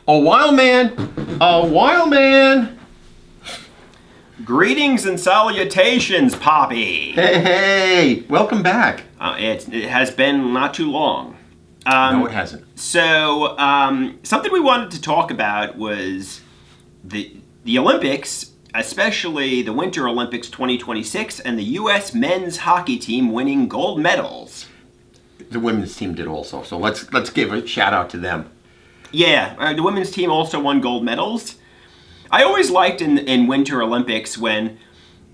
A Wildman! A Wildman! Greetings and salutations, Papi. Hey! Welcome back. It has been not too long. No, it hasn't. So, something we wanted to talk about was the Olympics, especially the Winter Olympics 2026, and the U.S. men's hockey team winning gold medals. The women's team did also, so let's give a shout out to them. Yeah, the women's team also won gold medals. I always liked in Winter Olympics when,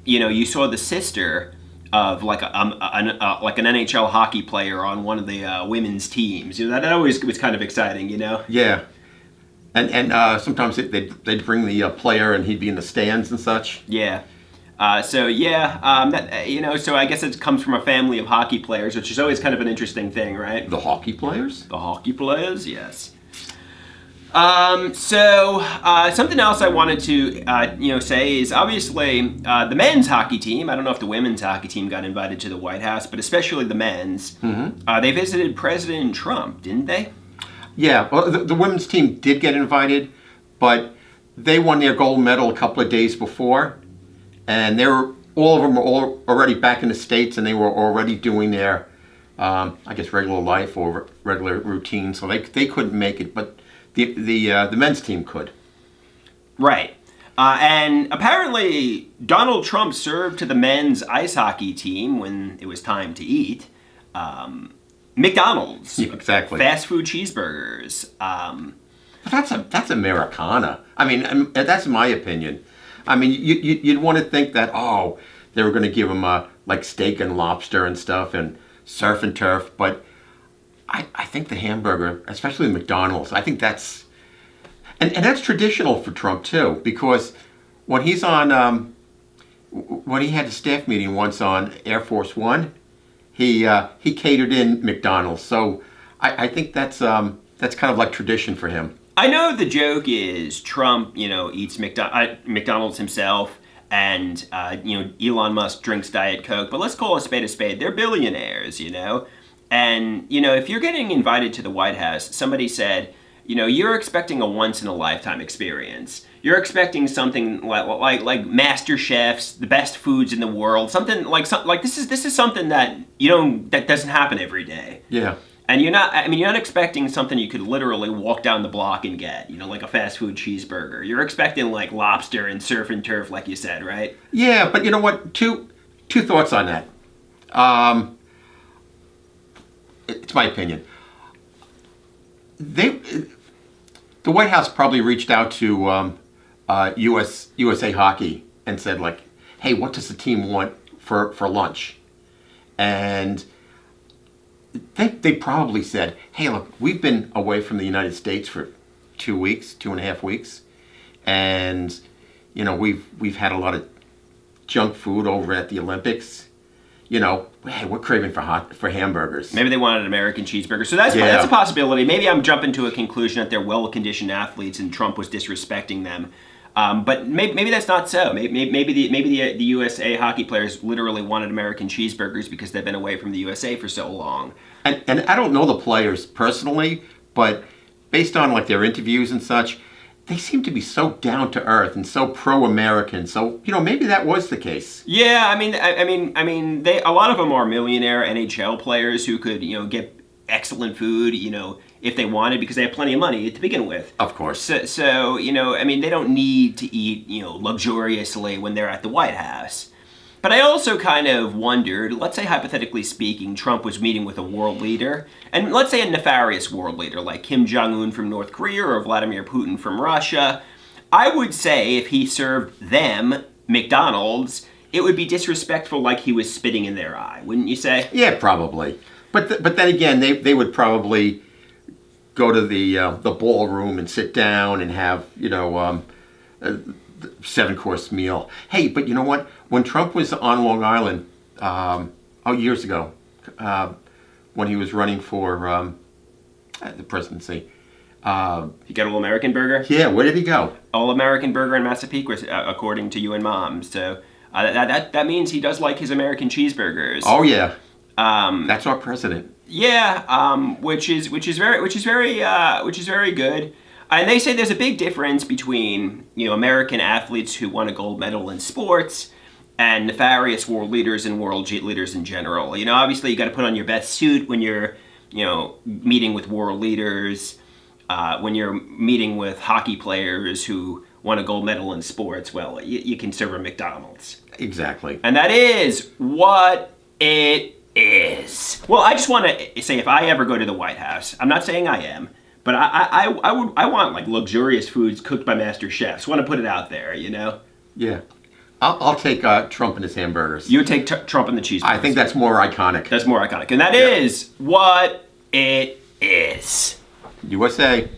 you saw the sister of like an NHL hockey player on one of the women's teams. That always was kind of exciting, Yeah, and sometimes they'd bring the player and he'd be in the stands and such. Yeah. So I guess it comes from a family of hockey players, which is always kind of an interesting thing, right? The hockey players? The hockey players, yes. Something else I wanted to, say is obviously the men's hockey team. I don't know if the women's hockey team got invited to the White House, but especially the men's. Mm-hmm. They visited President Trump, didn't they? Yeah, well, the women's team did get invited, but they won their gold medal a couple of days before, and all of them were already back in the States, and they were already doing their, regular life or regular routine, so they couldn't make it, but the men's team could. Right. And apparently Donald Trump served to the men's ice hockey team when it was time to eat. McDonald's. Yeah, exactly. Fast food cheeseburgers. That's Americana. I mean, that's my opinion. I mean, you'd want to think that, they were going to give them like steak and lobster and stuff and surf and turf, but I think the hamburger, especially McDonald's, I think that's... And that's traditional for Trump, too, because when he's on... when he had a staff meeting once on Air Force One, he catered in McDonald's. So I think that's kind of like tradition for him. I know the joke is Trump, eats McDonald's himself, and, Elon Musk drinks Diet Coke, but let's call a spade a spade. They're billionaires, And, if you're getting invited to the White House, somebody said, you're expecting a once-in-a-lifetime experience. You're expecting something like Master Chefs, the best foods in the world, something like this is something that that doesn't happen every day. Yeah. And you're not expecting something you could literally walk down the block and get, like a fast food cheeseburger. You're expecting like lobster and surf and turf, like you said, right? Yeah, but you know what? Two thoughts on that. It's my opinion. The White House probably reached out to USA Hockey and said, like, hey, what does the team want for lunch? And they probably said, hey, look, we've been away from the United States for 2.5 weeks, and we've had a lot of junk food over at the Olympics. Hey, we're craving for hamburgers. Maybe they wanted an American cheeseburger. So that's a possibility. Maybe I'm jumping to a conclusion that they're well-conditioned athletes and Trump was disrespecting them. But maybe that's not so. Maybe the USA hockey players literally wanted American cheeseburgers because they've been away from the USA for so long. And I don't know the players personally, but based on like their interviews and such, they seem to be so down to earth and so pro-American. So maybe that was the case. Yeah, I mean, a lot of them are millionaire NHL players who could get excellent food, if they wanted, because they have plenty of money to begin with. Of course. So they don't need to eat luxuriously when they're at the White House. But I also kind of wondered, let's say hypothetically speaking, Trump was meeting with a world leader, and let's say a nefarious world leader like Kim Jong-un from North Korea or Vladimir Putin from Russia. I would say if he served them McDonald's, it would be disrespectful, like he was spitting in their eye, wouldn't you say? Yeah, probably. But then again, they would probably go to the ballroom and sit down and have a 7-course meal. Hey, but you know what? When Trump was on Long Island, years ago, when he was running for the presidency, he got All-American Burger? Yeah, where did he go? All-American Burger in Massapequa, according to you and Mom. So that means he does like his American cheeseburgers. Oh yeah, that's our president. Yeah, which is very good. And they say there's a big difference between, American athletes who won a gold medal in sports and nefarious world leaders and world leaders in general. Obviously you got to put on your best suit when you're, meeting with world leaders, when you're meeting with hockey players who won a gold medal in sports. Well, you can serve a McDonald's. Exactly. And that is what it is. Well, I just want to say, if I ever go to the White House, I'm not saying I am, but I want like luxurious foods cooked by master chefs. Want to put it out there, Yeah. I'll take Trump and his hamburgers. You would take Trump and the cheeseburgers. I think that's more iconic. That's more iconic. And that is what it is. USA.